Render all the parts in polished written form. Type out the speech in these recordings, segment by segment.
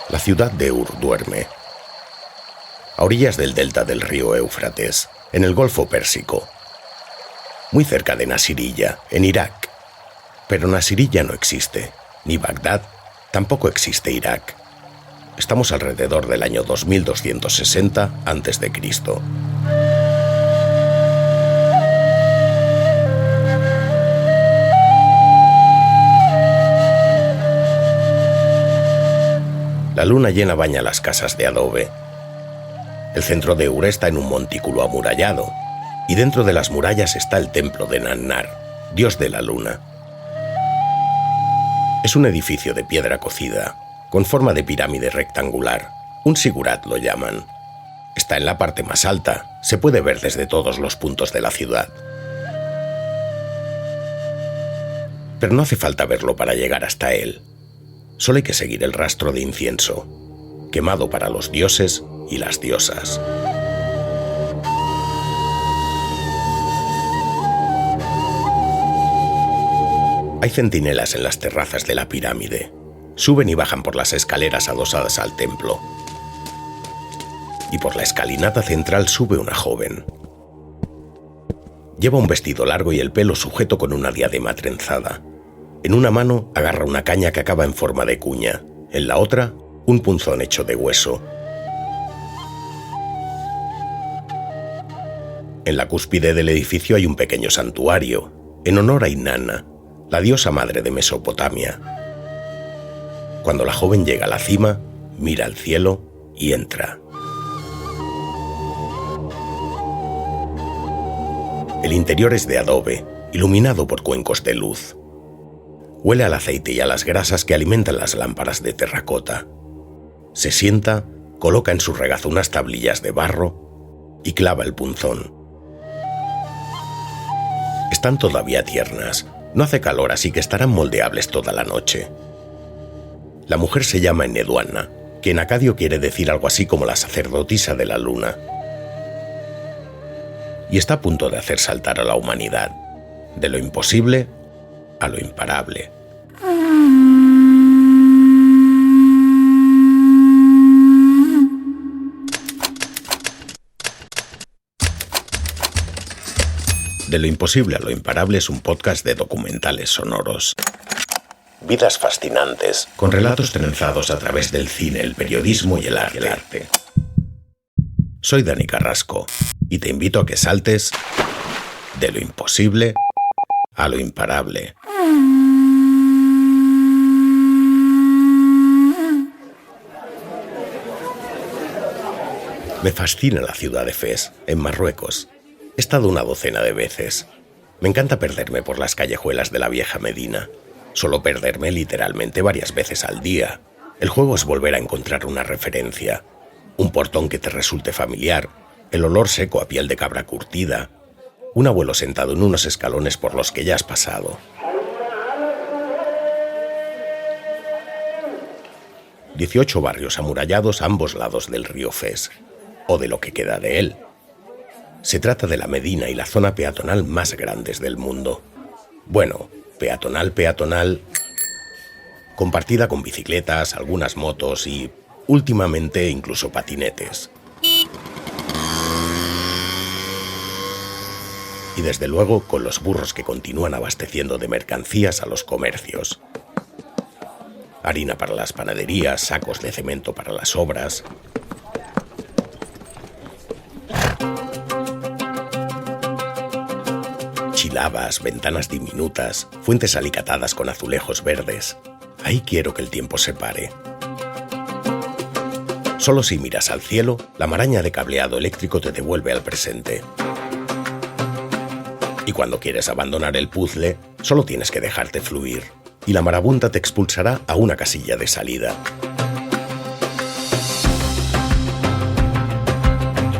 La ciudad de Ur duerme. A orillas del delta del río Éufrates, en el Golfo Pérsico. Muy cerca de Nasiriyya, en Irak. Pero Nasiriyya no existe, ni Bagdad, tampoco existe Irak. Estamos alrededor del año 2260 a.C. La luna llena baña las casas de adobe. El centro de Ur está en un montículo amurallado, y dentro de las murallas está el templo de Nannar, dios de la luna. Es un edificio de piedra cocida, con forma de pirámide rectangular. Un sigurat lo llaman. Está en la parte más alta, se puede ver desde todos los puntos de la ciudad. Pero no hace falta verlo para llegar hasta él. Solo hay que seguir el rastro de incienso, quemado para los dioses y las diosas. Hay centinelas en las terrazas de la pirámide. Suben y bajan por las escaleras adosadas al templo. Y por la escalinata central sube una joven. Lleva un vestido largo y el pelo sujeto con una diadema trenzada. En una mano agarra una caña que acaba en forma de cuña. En la otra, un punzón hecho de hueso. En la cúspide del edificio hay un pequeño santuario, en honor a Inanna, la diosa madre de Mesopotamia. Cuando la joven llega a la cima, mira al cielo y entra. El interior es de adobe, iluminado por cuencos de luz. Huele al aceite y a las grasas que alimentan las lámparas de terracota. Se sienta, coloca en su regazo unas tablillas de barro y clava el punzón. Están todavía tiernas, no hace calor, así que estarán moldeables toda la noche. La mujer se llama Enheduanna, que en acadio quiere decir algo así como la sacerdotisa de la luna. Y está a punto de hacer saltar a la humanidad, de lo imposible a lo imparable. De lo imposible a lo imparable es un podcast de documentales sonoros. Vidas fascinantes, con relatos trenzados a través del cine, el periodismo y el arte. Soy Dani Carrasco y te invito a que saltes de lo imposible a lo imparable. Me fascina la ciudad de Fez, en Marruecos. He estado una docena de veces. Me encanta perderme por las callejuelas de la vieja Medina. Suelo perderme literalmente varias veces al día. El juego es volver a encontrar una referencia. Un portón que te resulte familiar, el olor seco a piel de cabra curtida, un abuelo sentado en unos escalones por los que ya has pasado. 18 barrios amurallados a ambos lados del río Fez, o de lo que queda de él. Se trata de la Medina y la zona peatonal más grandes del mundo. Bueno, peatonal, compartida con bicicletas, algunas motos y, últimamente, incluso patinetes. Y desde luego con los burros que continúan abasteciendo de mercancías a los comercios. Harina para las panaderías, sacos de cemento para las obras. Chilabas, ventanas diminutas, fuentes alicatadas con azulejos verdes. Ahí quiero que el tiempo se pare. Solo si miras al cielo, la maraña de cableado eléctrico te devuelve al presente. Y cuando quieres abandonar el puzzle, solo tienes que dejarte fluir, y la marabunta te expulsará a una casilla de salida.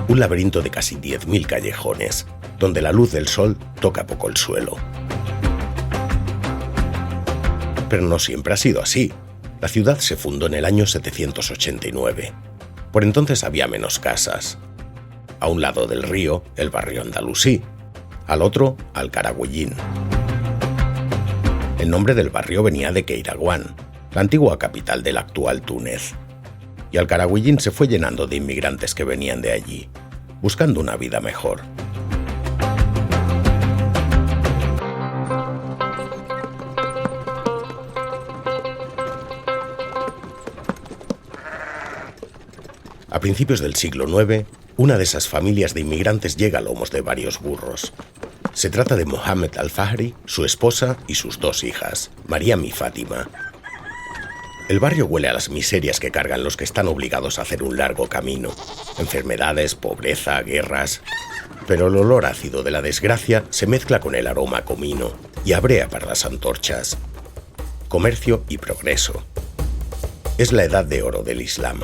Un laberinto de casi 10.000 callejones, donde la luz del sol toca poco el suelo. Pero no siempre ha sido así. La ciudad se fundó en el año 789. Por entonces había menos casas. A un lado del río, el barrio andalusí. Al otro, Alcaragüellín. El nombre del barrio venía de Keirawan, la antigua capital del actual Túnez. Y Al-Qarawiyyin se fue llenando de inmigrantes que venían de allí, buscando una vida mejor. A principios del siglo IX, una de esas familias de inmigrantes llega a lomos de varios burros. Se trata de Mohammed Al-Fahri, su esposa y sus 2 hijas, Mariam y Fátima. El barrio huele a las miserias que cargan los que están obligados a hacer un largo camino. Enfermedades, pobreza, guerras. Pero el olor ácido de la desgracia se mezcla con el aroma a comino y a brea para las antorchas. Comercio y progreso. Es la edad de oro del Islam.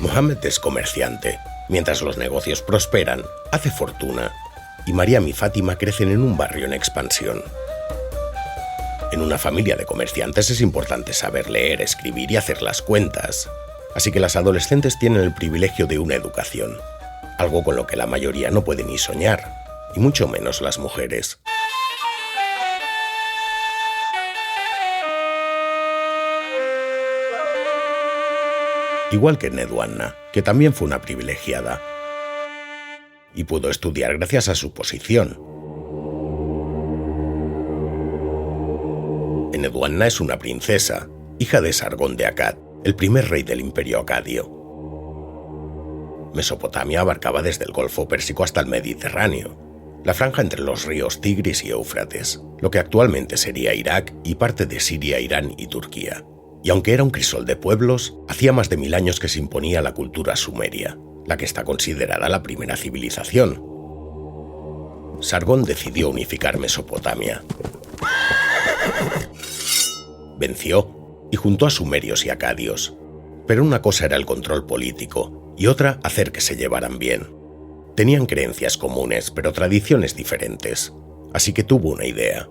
Mohammed es comerciante. Mientras los negocios prosperan, hace fortuna, y Mariam y Fátima crecen en un barrio en expansión. En una familia de comerciantes es importante saber leer, escribir y hacer las cuentas, así que las adolescentes tienen el privilegio de una educación, algo con lo que la mayoría no puede ni soñar, y mucho menos las mujeres. Igual que Nedwanna, que también fue una privilegiada, y pudo estudiar gracias a su posición. Nedwanna es una princesa, hija de Sargón de Akkad, el primer rey del Imperio Acadio. Mesopotamia abarcaba desde el Golfo Pérsico hasta el Mediterráneo, la franja entre los ríos Tigris y Éufrates, lo que actualmente sería Irak y parte de Siria, Irán y Turquía. Y aunque era un crisol de pueblos, hacía más de 1000 años que se imponía la cultura sumeria, la que está considerada la primera civilización. Sargón decidió unificar Mesopotamia. Venció y juntó a sumerios y acadios. Pero una cosa era el control político y otra hacer que se llevaran bien. Tenían creencias comunes, pero tradiciones diferentes. Así que tuvo una idea.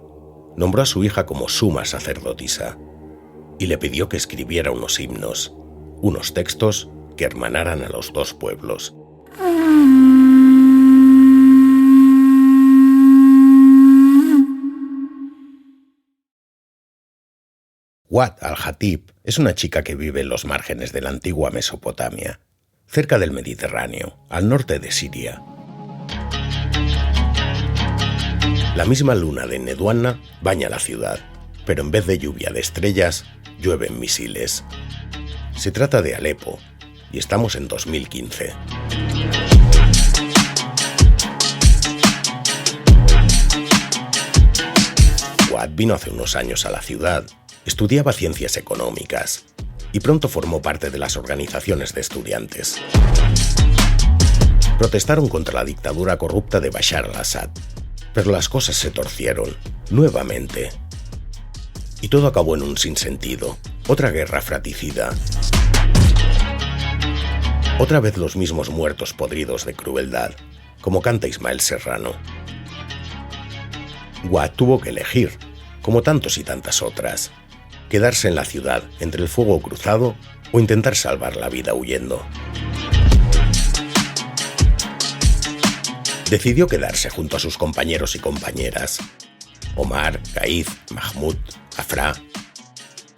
Nombró a su hija como suma sacerdotisa y le pidió que escribiera unos himnos, unos textos que hermanaran a los 2 pueblos. Wad al-Hatib es una chica que vive en los márgenes de la antigua Mesopotamia, cerca del Mediterráneo, al norte de Siria. La misma luna de Nedwanna baña la ciudad, pero en vez de lluvia de estrellas, llueven misiles. Se trata de Alepo, y estamos en 2015. Wad vino hace unos años a la ciudad, estudiaba ciencias económicas, y pronto formó parte de las organizaciones de estudiantes. Protestaron contra la dictadura corrupta de Bashar al-Assad, pero las cosas se torcieron, nuevamente. Y todo acabó en un sinsentido, otra guerra fratricida. Otra vez los mismos muertos podridos de crueldad, como canta Ismael Serrano. Wad tuvo que elegir, como tantos y tantas otras, quedarse en la ciudad entre el fuego cruzado o intentar salvar la vida huyendo. Decidió quedarse junto a sus compañeros y compañeras, Omar, Gaid, Mahmoud, Afra,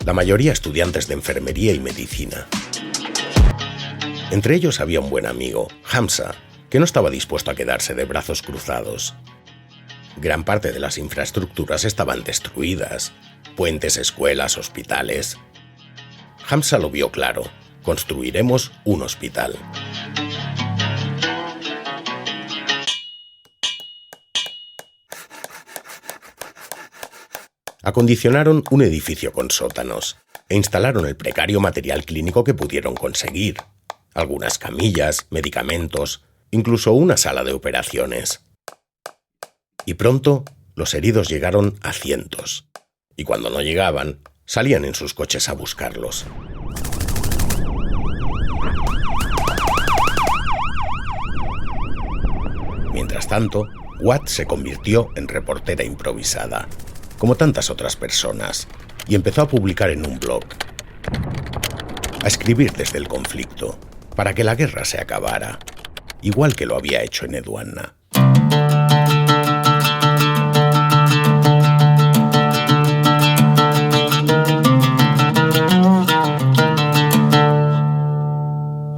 la mayoría estudiantes de enfermería y medicina. Entre ellos había un buen amigo, Hamza, que no estaba dispuesto a quedarse de brazos cruzados. Gran parte de las infraestructuras estaban destruidas, puentes, escuelas, hospitales. Hamza lo vio claro: construiremos un hospital. Acondicionaron un edificio con sótanos e instalaron el precario material clínico que pudieron conseguir. Algunas camillas, medicamentos, incluso una sala de operaciones. Y pronto, los heridos llegaron a cientos. Y cuando no llegaban, salían en sus coches a buscarlos. Mientras tanto, Wad se convirtió en reportera improvisada, como tantas otras personas, y empezó a publicar en un blog. a escribir desde el conflicto, para que la guerra se acabara, igual que lo había hecho en Eduanna.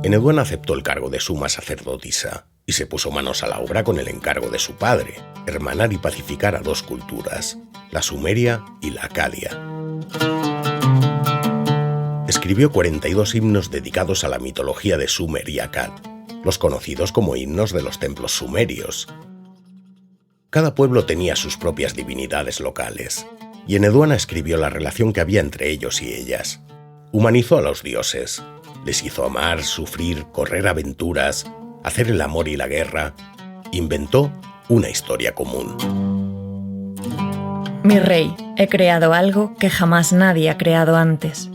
En Eduanna aceptó el cargo de suma sacerdotisa y se puso manos a la obra con el encargo de su padre, hermanar y pacificar a dos culturas, la sumeria y la acadia. Escribió 42 himnos dedicados a la mitología de Sumer y Akkad, los conocidos como himnos de los templos sumerios. Cada pueblo tenía sus propias divinidades locales, y en Eduanna escribió la relación que había entre ellos y ellas. Humanizó a los dioses, les hizo amar, sufrir, correr aventuras, hacer el amor y la guerra. Inventó una historia común. Mi rey, he creado algo que jamás nadie ha creado antes.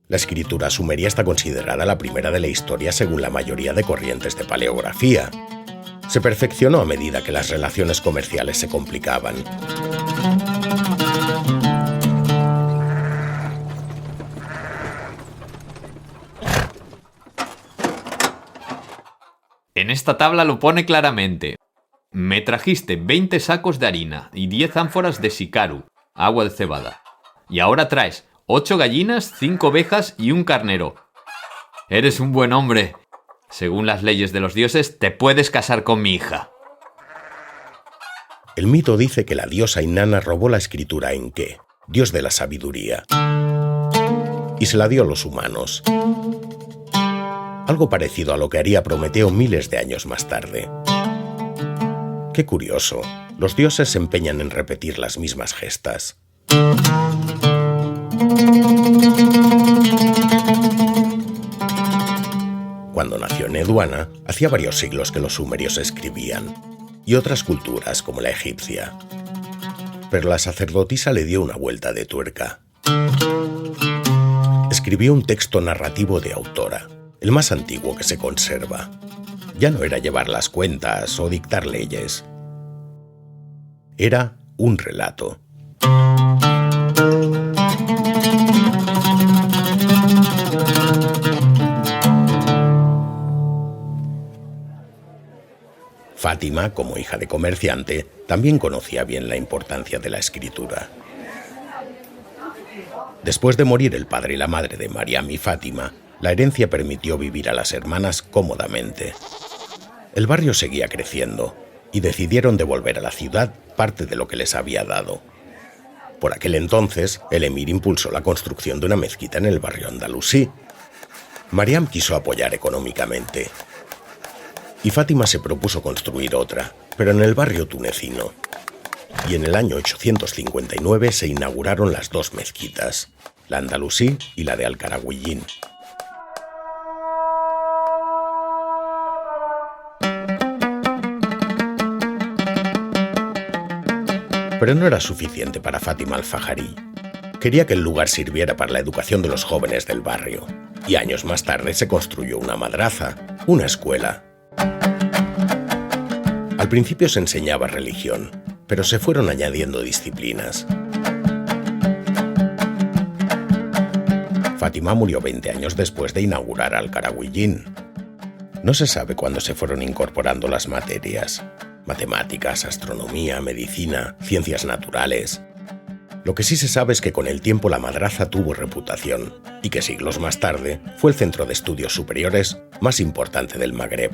La escritura sumeria está considerada la primera de la historia según la mayoría de corrientes de paleografía. Se perfeccionó a medida que las relaciones comerciales se complicaban. En esta tabla lo pone claramente. Me trajiste 20 sacos de harina y 10 ánforas de sicaru, agua de cebada. Y ahora traes 8 gallinas, 5 ovejas y un carnero. Eres un buen hombre. Según las leyes de los dioses, te puedes casar con mi hija. El mito dice que la diosa Inanna robó la escritura a Enke, dios de la sabiduría, y se la dio a los humanos. Algo parecido a lo que haría Prometeo miles de años más tarde. Qué curioso, los dioses se empeñan en repetir las mismas gestas. Cuando nació en Eduanna, hacía varios siglos que los sumerios escribían, y otras culturas como la egipcia. Pero la sacerdotisa le dio una vuelta de tuerca. Escribió un texto narrativo de autora, el más antiguo que se conserva. Ya no era llevar las cuentas o dictar leyes. Era un relato. Fátima, como hija de comerciante, también conocía bien la importancia de la escritura. Después de morir el padre y la madre de Mariam y Fátima, la herencia permitió vivir a las hermanas cómodamente. El barrio seguía creciendo y decidieron devolver a la ciudad parte de lo que les había dado. Por aquel entonces, el emir impulsó la construcción de una mezquita en el barrio andalusí. Mariam quiso apoyar económicamente y Fátima se propuso construir otra, pero en el barrio tunecino. Y en el año 859 se inauguraron las dos mezquitas, la andalusí y la de Al-Qarawiyyin. Pero no era suficiente para Fátima al-Fajarí. Quería que el lugar sirviera para la educación de los jóvenes del barrio, y años más tarde se construyó una madraza, una escuela. Al principio se enseñaba religión, pero se fueron añadiendo disciplinas. Fátima murió 20 años después de inaugurar Al-Qarawiyyin. No se sabe cuándo se fueron incorporando las materias: matemáticas, astronomía, medicina, ciencias naturales. Lo que sí se sabe es que con el tiempo la madraza tuvo reputación y que siglos más tarde fue el centro de estudios superiores más importante del Magreb.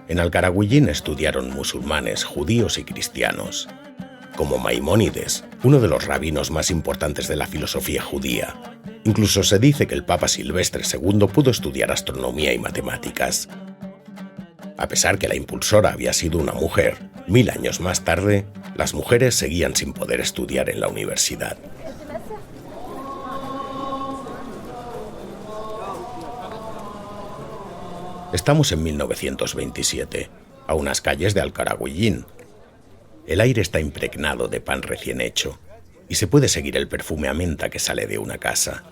En Al-Qarawiyyin estudiaron musulmanes, judíos y cristianos, como Maimónides, uno de los rabinos más importantes de la filosofía judía. Incluso se dice que el Papa Silvestre II pudo estudiar astronomía y matemáticas. A pesar que la impulsora había sido una mujer, 1000 años más tarde, las mujeres seguían sin poder estudiar en la universidad. Estamos en 1927, a unas calles de Al-Qarawiyyin. El aire está impregnado de pan recién hecho y se puede seguir el perfume a menta que sale de una casa.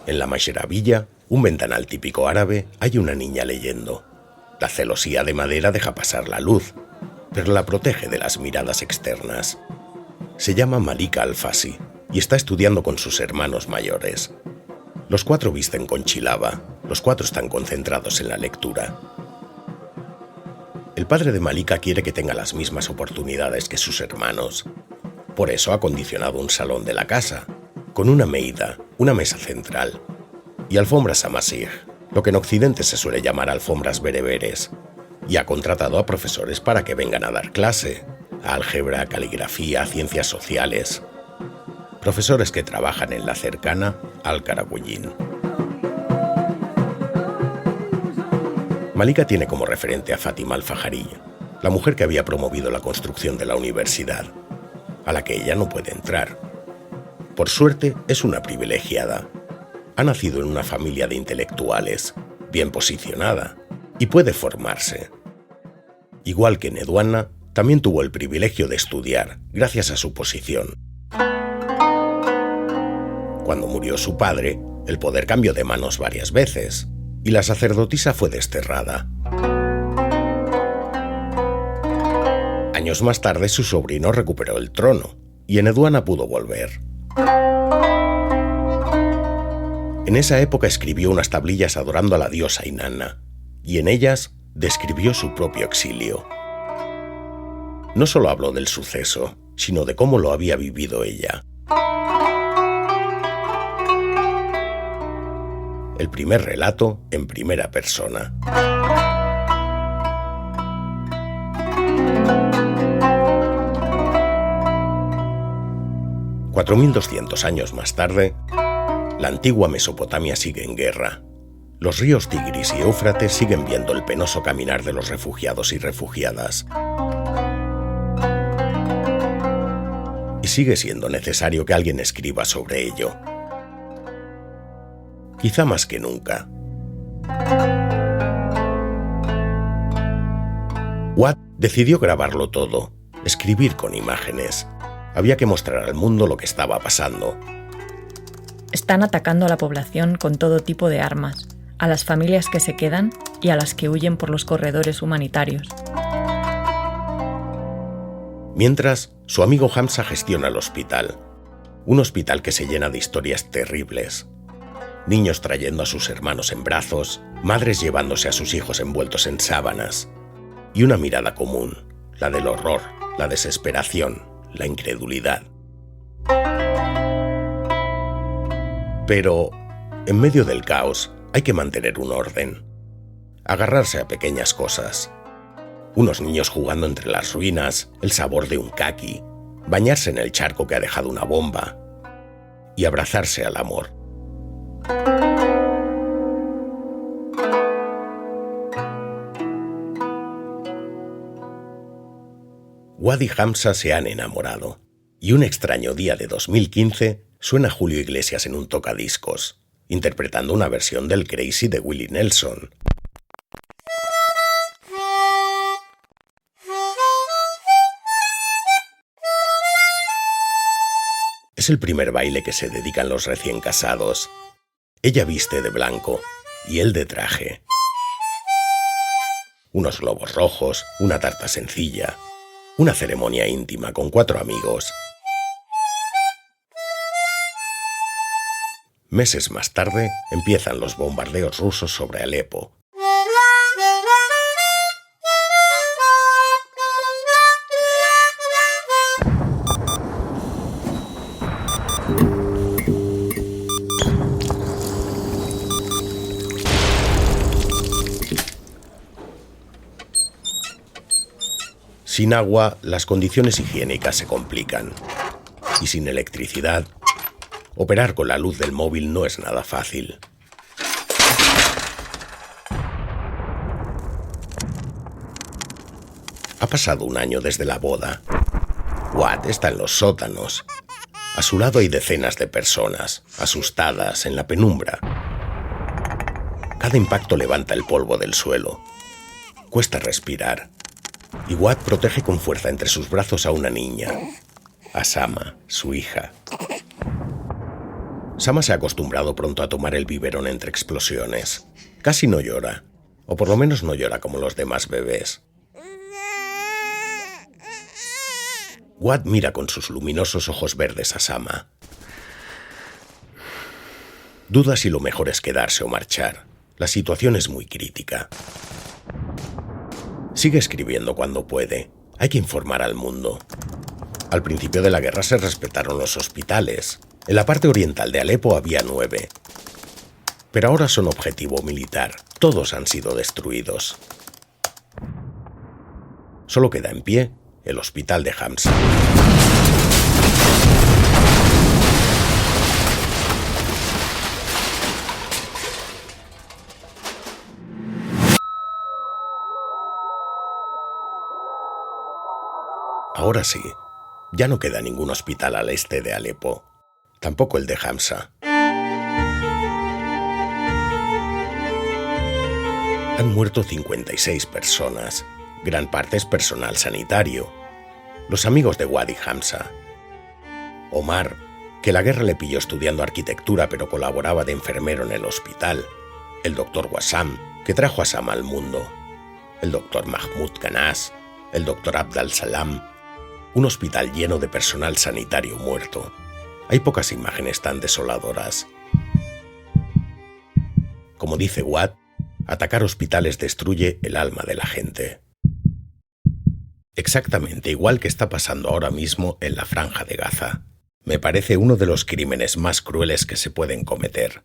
En la Mashrabiyya, un ventanal típico árabe, hay una niña leyendo. La celosía de madera deja pasar la luz, pero la protege de las miradas externas. Se llama Malika Alfasi y está estudiando con sus hermanos mayores. Los 4 visten con chilaba, los 4 están concentrados en la lectura. El padre de Malika quiere que tenga las mismas oportunidades que sus hermanos. Por eso ha acondicionado un salón de la casa, con una meida, una mesa central y alfombras amasij, lo que en Occidente se suele llamar alfombras bereberes, y ha contratado a profesores para que vengan a dar clase, álgebra, caligrafía, ciencias sociales. Profesores que trabajan en la cercana Al-Qarawiyyin. Malika tiene como referente a Fátima Al-Fajari, la mujer que había promovido la construcción de la universidad, a la que ella no puede entrar. Por suerte, es una privilegiada. Ha nacido en una familia de intelectuales, bien posicionada, y puede formarse. Igual que Nedwana, también tuvo el privilegio de estudiar, gracias a su posición. Cuando murió su padre, el poder cambió de manos varias veces, y la sacerdotisa fue desterrada. Años más tarde, su sobrino recuperó el trono, y Nedwana pudo volver. En esa época escribió unas tablillas adorando a la diosa Inanna, y en ellas describió su propio exilio. No solo habló del suceso, sino de cómo lo había vivido ella. El primer relato en primera persona. «4.200 años más tarde, la antigua Mesopotamia sigue en guerra. Los ríos Tigris y Éufrates siguen viendo el penoso caminar de los refugiados y refugiadas. Y sigue siendo necesario que alguien escriba sobre ello. Quizá más que nunca. Watt decidió grabarlo todo, escribir con imágenes. Había que mostrar al mundo lo que estaba pasando. Están atacando a la población con todo tipo de armas, a las familias que se quedan y a las que huyen por los corredores humanitarios. Mientras, su amigo Hamza gestiona el hospital. Un hospital que se llena de historias terribles. Niños trayendo a sus hermanos en brazos, madres llevándose a sus hijos envueltos en sábanas. Y una mirada común, la del horror, la desesperación, la incredulidad. Pero, en medio del caos, hay que mantener un orden. Agarrarse a pequeñas cosas. Unos niños jugando entre las ruinas, el sabor de un caqui, bañarse en el charco que ha dejado una bomba y abrazarse al amor. Watt y Hamza se han enamorado, y un extraño día de 2015 suena Julio Iglesias en un tocadiscos, interpretando una versión del Crazy de Willie Nelson. Es el primer baile que se dedican los recién casados. Ella viste de blanco y él de traje. Unos globos rojos, una tarta sencilla, una ceremonia íntima con 4 amigos. Meses más tarde empiezan los bombardeos rusos sobre Alepo. Sin agua, las condiciones higiénicas se complican. Y sin electricidad, operar con la luz del móvil no es nada fácil. Ha pasado un año desde la boda. Watt está en los sótanos. A su lado hay decenas de personas, asustadas, en la penumbra. Cada impacto levanta el polvo del suelo. Cuesta respirar. Y Watt protege con fuerza entre sus brazos a una niña, a Sama, su hija. Sama se ha acostumbrado pronto a tomar el biberón entre explosiones. Casi no llora, o por lo menos no llora como los demás bebés. Watt mira con sus luminosos ojos verdes a Sama. Duda si lo mejor es quedarse o marchar. La situación es muy crítica. Sigue escribiendo cuando puede. Hay que informar al mundo. Al principio de la guerra se respetaron los hospitales. En la parte oriental de Alepo había 9. Pero ahora son objetivo militar. Todos han sido destruidos. Solo queda en pie el hospital de Hamza. Ahora sí, ya no queda ningún hospital al este de Alepo, tampoco el de Hamza. Han muerto 56 personas, gran parte es personal sanitario, los amigos de Wadi Hamza. Omar, que la guerra le pilló estudiando arquitectura pero colaboraba de enfermero en el hospital, el doctor Wassam, que trajo a Sama al mundo, el doctor Mahmoud Khanas, el doctor Abdal Salam. Un hospital lleno de personal sanitario muerto. Hay pocas imágenes tan desoladoras. Como dice Watt, atacar hospitales destruye el alma de la gente. Exactamente igual que está pasando ahora mismo en la Franja de Gaza. Me parece uno de los crímenes más crueles que se pueden cometer.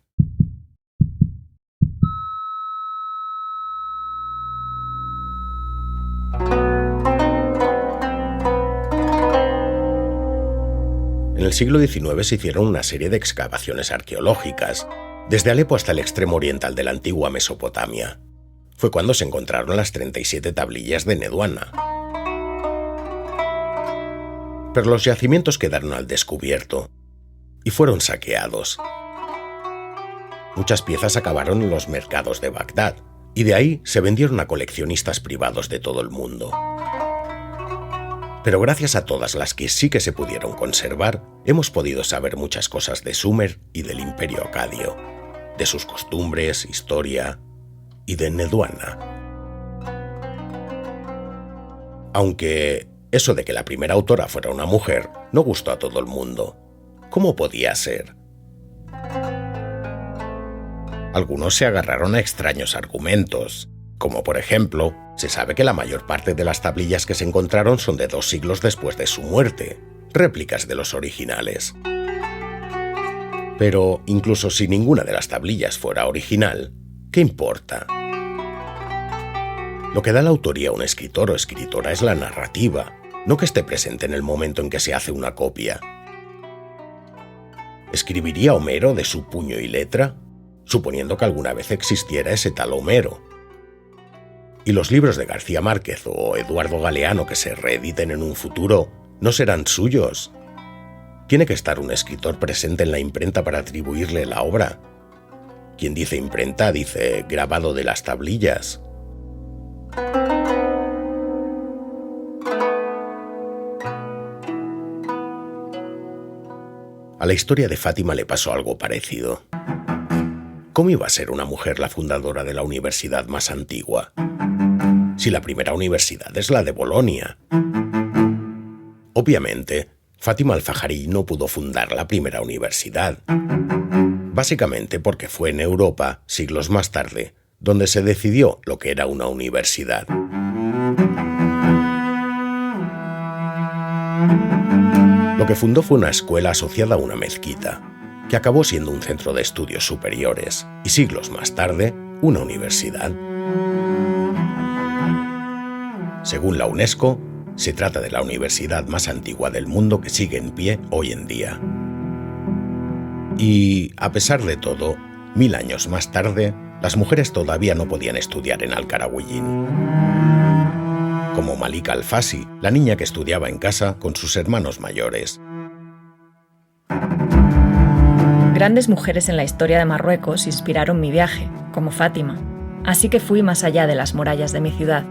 En el siglo XIX se hicieron una serie de excavaciones arqueológicas, desde Alepo hasta el extremo oriental de la antigua Mesopotamia. Fue cuando se encontraron las 37 tablillas de Neduana. Pero los yacimientos quedaron al descubierto y fueron saqueados. Muchas piezas acabaron en los mercados de Bagdad y de ahí se vendieron a coleccionistas privados de todo el mundo. Pero gracias a todas las que sí que se pudieron conservar, hemos podido saber muchas cosas de Sumer y del Imperio Acadio, de sus costumbres, historia y de Neduana. Aunque eso de que la primera autora fuera una mujer no gustó a todo el mundo. ¿Cómo podía ser? Algunos se agarraron a extraños argumentos, como por ejemplo, se sabe que la mayor parte de las tablillas que se encontraron son de 2 siglos después de su muerte, réplicas de los originales. Pero incluso si ninguna de las tablillas fuera original, ¿qué importa? Lo que da la autoría a un escritor o escritora es la narrativa, no que esté presente en el momento en que se hace una copia. ¿Escribiría Homero de su puño y letra? Suponiendo que alguna vez existiera ese tal Homero. ¿Y los libros de García Márquez o Eduardo Galeano que se reediten en un futuro no serán suyos? ¿Tiene que estar un escritor presente en la imprenta para atribuirle la obra? Quien dice imprenta dice grabado de las tablillas. A la historia de Fátima le pasó algo parecido. ¿Cómo iba a ser una mujer la fundadora de la universidad más antigua? Si la primera universidad es la de Bolonia. Obviamente, Fátima al-Fajari no pudo fundar la primera universidad. Básicamente porque fue en Europa, siglos más tarde, donde se decidió lo que era una universidad. Lo que fundó fue una escuela asociada a una mezquita, que acabó siendo un centro de estudios superiores y siglos más tarde, una universidad. Según la UNESCO, se trata de la universidad más antigua del mundo que sigue en pie hoy en día. Y, a pesar de todo, 1000 años más tarde, las mujeres todavía no podían estudiar en Al-Qarawiyyin. Como Malika Al-Fassi, la niña que estudiaba en casa con sus hermanos mayores. Grandes mujeres en la historia de Marruecos inspiraron mi viaje, como Fátima, así que fui más allá de las murallas de mi ciudad.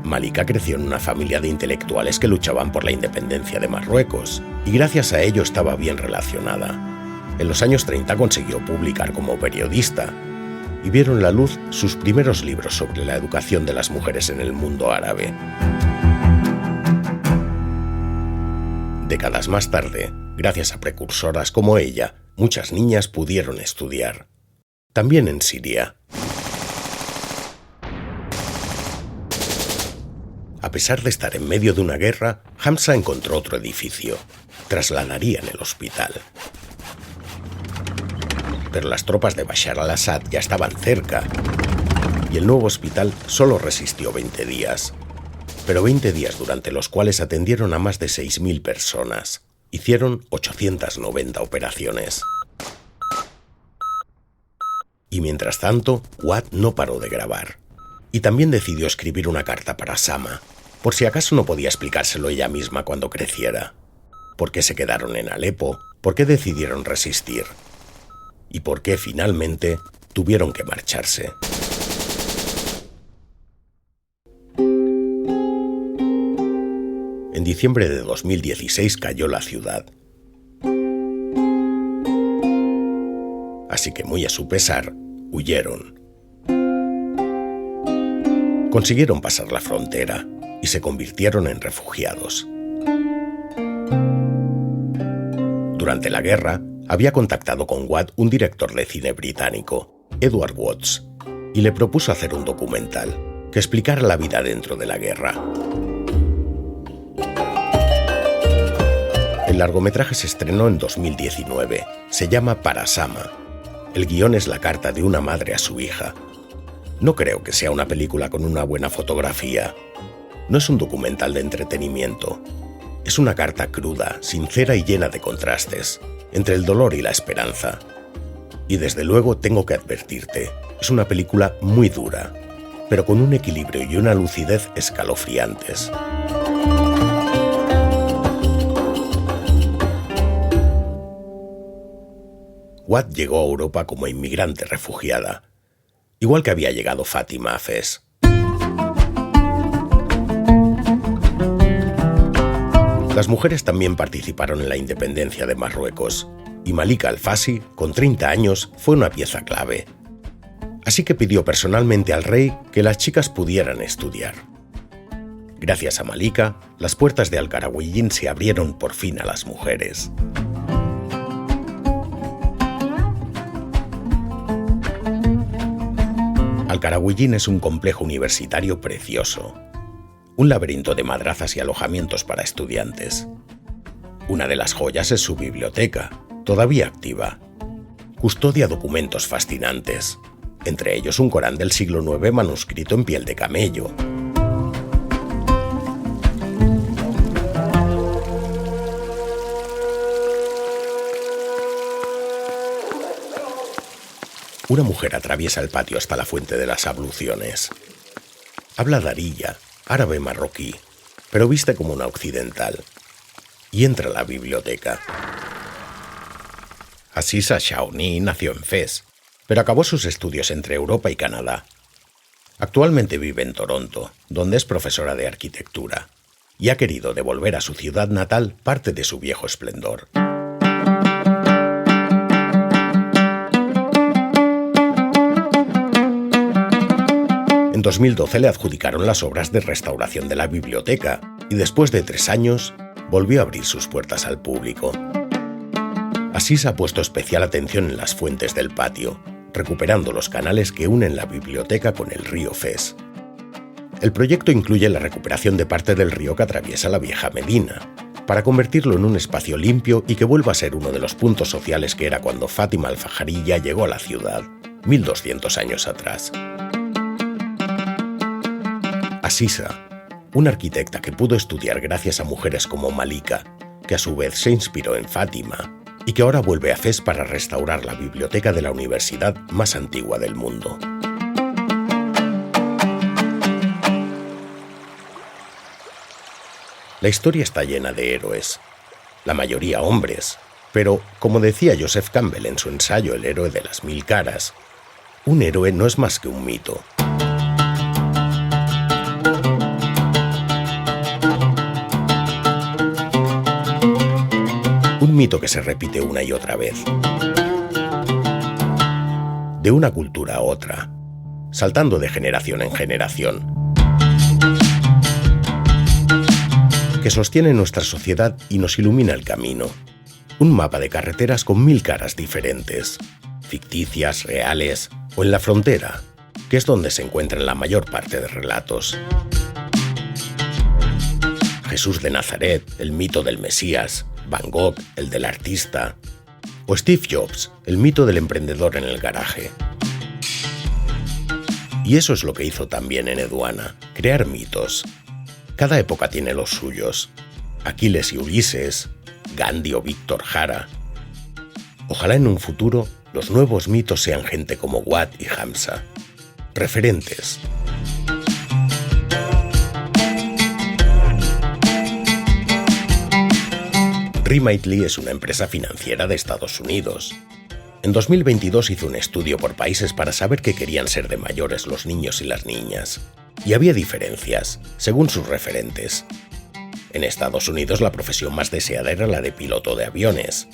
Malika creció en una familia de intelectuales que luchaban por la independencia de Marruecos, y gracias a ello estaba bien relacionada. En los años 30 consiguió publicar como periodista, y vieron la luz sus primeros libros sobre la educación de las mujeres en el mundo árabe. Décadas más tarde, gracias a precursoras como ella, muchas niñas pudieron estudiar. También en Siria. A pesar de estar en medio de una guerra, Hamza encontró otro edificio. Trasladarían el hospital. Pero las tropas de Bashar al-Assad ya estaban cerca, y el nuevo hospital solo resistió 20 días. Pero 20 días durante los cuales atendieron a más de 6.000 personas. Hicieron 890 operaciones. Y mientras tanto, Watt no paró de grabar. Y también decidió escribir una carta para Sama, por si acaso no podía explicárselo ella misma cuando creciera. ¿Por qué se quedaron en Alepo? ¿Por qué decidieron resistir? ¿Y por qué finalmente tuvieron que marcharse? En diciembre de 2016 cayó la ciudad. Así que, muy a su pesar, huyeron. Consiguieron pasar la frontera y se convirtieron en refugiados. Durante la guerra, había contactado con Watt un director de cine británico, Edward Watts, y le propuso hacer un documental que explicara la vida dentro de la guerra. El largometraje se estrenó en 2019. Se llama Para Sama. El guión es la carta de una madre a su hija. No creo que sea una película con una buena fotografía. No es un documental de entretenimiento. Es una carta cruda, sincera y llena de contrastes, entre el dolor y la esperanza. Y desde luego tengo que advertirte, es una película muy dura, pero con un equilibrio y una lucidez escalofriantes. Watt llegó a Europa como inmigrante refugiada, igual que había llegado Fátima a Fez. Las mujeres también participaron en la independencia de Marruecos, y Malika Al-Fassi, con 30 años, fue una pieza clave. Así que pidió personalmente al rey que las chicas pudieran estudiar. Gracias a Malika, las puertas de Al-Qarawiyyin se abrieron por fin a las mujeres. Al-Qarawiyyin es un complejo universitario precioso. Un laberinto de madrazas y alojamientos para estudiantes. Una de las joyas es su biblioteca, todavía activa. Custodia documentos fascinantes, entre ellos un Corán del siglo IX manuscrito en piel de camello. Una mujer atraviesa el patio hasta la fuente de las abluciones. Habla darilla, árabe marroquí, pero viste como una occidental, y entra a la biblioteca. Aziza Shauni nació en Fez, pero acabó sus estudios entre Europa y Canadá. Actualmente vive en Toronto, donde es profesora de arquitectura, y ha querido devolver a su ciudad natal parte de su viejo esplendor. En 2012 le adjudicaron las obras de restauración de la biblioteca y después de 3 años volvió a abrir sus puertas al público. Aziz ha puesto especial atención en las fuentes del patio, recuperando los canales que unen la biblioteca con el río Fez. El proyecto incluye la recuperación de parte del río que atraviesa la vieja Medina, para convertirlo en un espacio limpio y que vuelva a ser uno de los puntos sociales que era cuando Fátima al-Fajariya llegó a la ciudad, 1200 años atrás. Aziza, una arquitecta que pudo estudiar gracias a mujeres como Malika, que a su vez se inspiró en Fátima, y que ahora vuelve a Fez para restaurar la biblioteca de la universidad más antigua del mundo. La historia está llena de héroes, la mayoría hombres, pero, como decía Joseph Campbell en su ensayo El héroe de las 1000 caras, un héroe no es más que un mito. Un mito que se repite una y otra vez. De una cultura a otra, saltando de generación en generación. que sostiene nuestra sociedad y nos ilumina el camino. Un mapa de carreteras con 1000 caras diferentes, ficticias, reales o en la frontera, que es donde se encuentran la mayor parte de relatos. Jesús de Nazaret, el mito del Mesías, Van Gogh, el del artista, o Steve Jobs, el mito del emprendedor en el garaje. Y eso es lo que hizo también en Eduana, crear mitos. Cada época tiene los suyos. Aquiles y Ulises, Gandhi o Víctor Jara. Ojalá en un futuro los nuevos mitos sean gente como Watt y Hamza. Referentes. Remitly es una empresa financiera de Estados Unidos. En 2022 hizo un estudio por países para saber qué querían ser de mayores los niños y las niñas. Y había diferencias, según sus referentes. En Estados Unidos la profesión más deseada era la de piloto de aviones.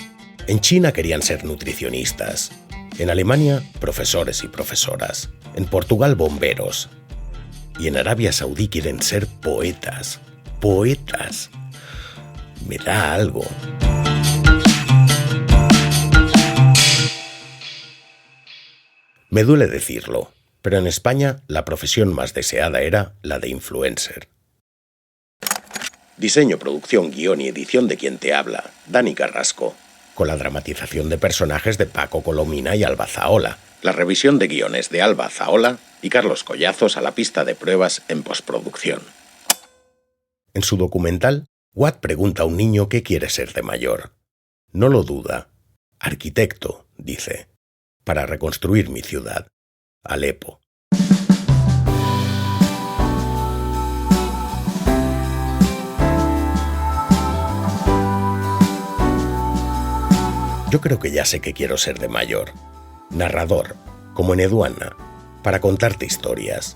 En China querían ser nutricionistas. En Alemania, profesores y profesoras. En Portugal, bomberos. Y en Arabia Saudí quieren ser poetas. ¡Poetas! Me da algo. Me duele decirlo, pero en España la profesión más deseada era la de influencer. Diseño, producción, guión y edición de quien te habla, Dani Carrasco, con la dramatización de personajes de Paco Colomina y Alba Zaola, la revisión de guiones de Alba Zaola y Carlos Collazos a la pista de pruebas en postproducción. En su documental, Watt pregunta a un niño qué quiere ser de mayor. No lo duda. Arquitecto, dice, para reconstruir mi ciudad, Alepo. Yo creo que ya sé que quiero ser de mayor. Narrador, como en Eduana, para contarte historias.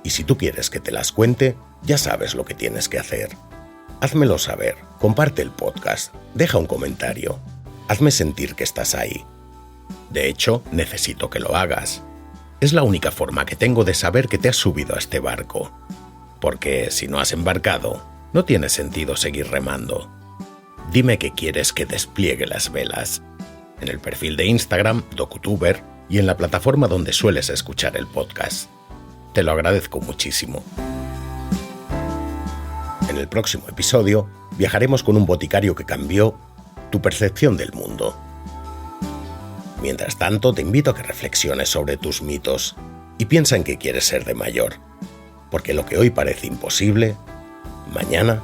Y si tú quieres que te las cuente, ya sabes lo que tienes que hacer. Házmelo saber, comparte el podcast, deja un comentario. Hazme sentir que estás ahí. De hecho, necesito que lo hagas. Es la única forma que tengo de saber que te has subido a este barco. Porque si no has embarcado, no tiene sentido seguir remando. Dime que quieres que despliegue las velas. En el perfil de Instagram, DocuTuber, y en la plataforma donde sueles escuchar el podcast. Te lo agradezco muchísimo. En el próximo episodio, viajaremos con un boticario que cambió tu percepción del mundo. Mientras tanto, te invito a que reflexiones sobre tus mitos y piensa en qué quieres ser de mayor. Porque lo que hoy parece imposible, mañana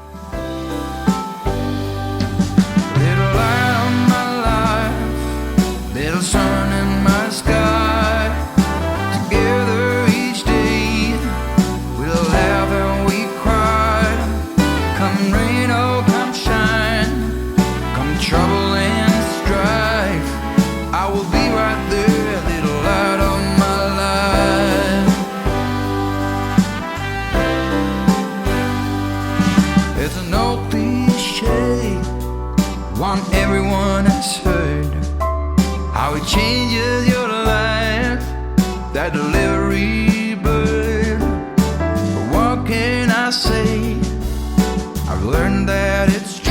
everyone has heard how it changes your life, that delivery bird. But what can I say? I've learned that it's true.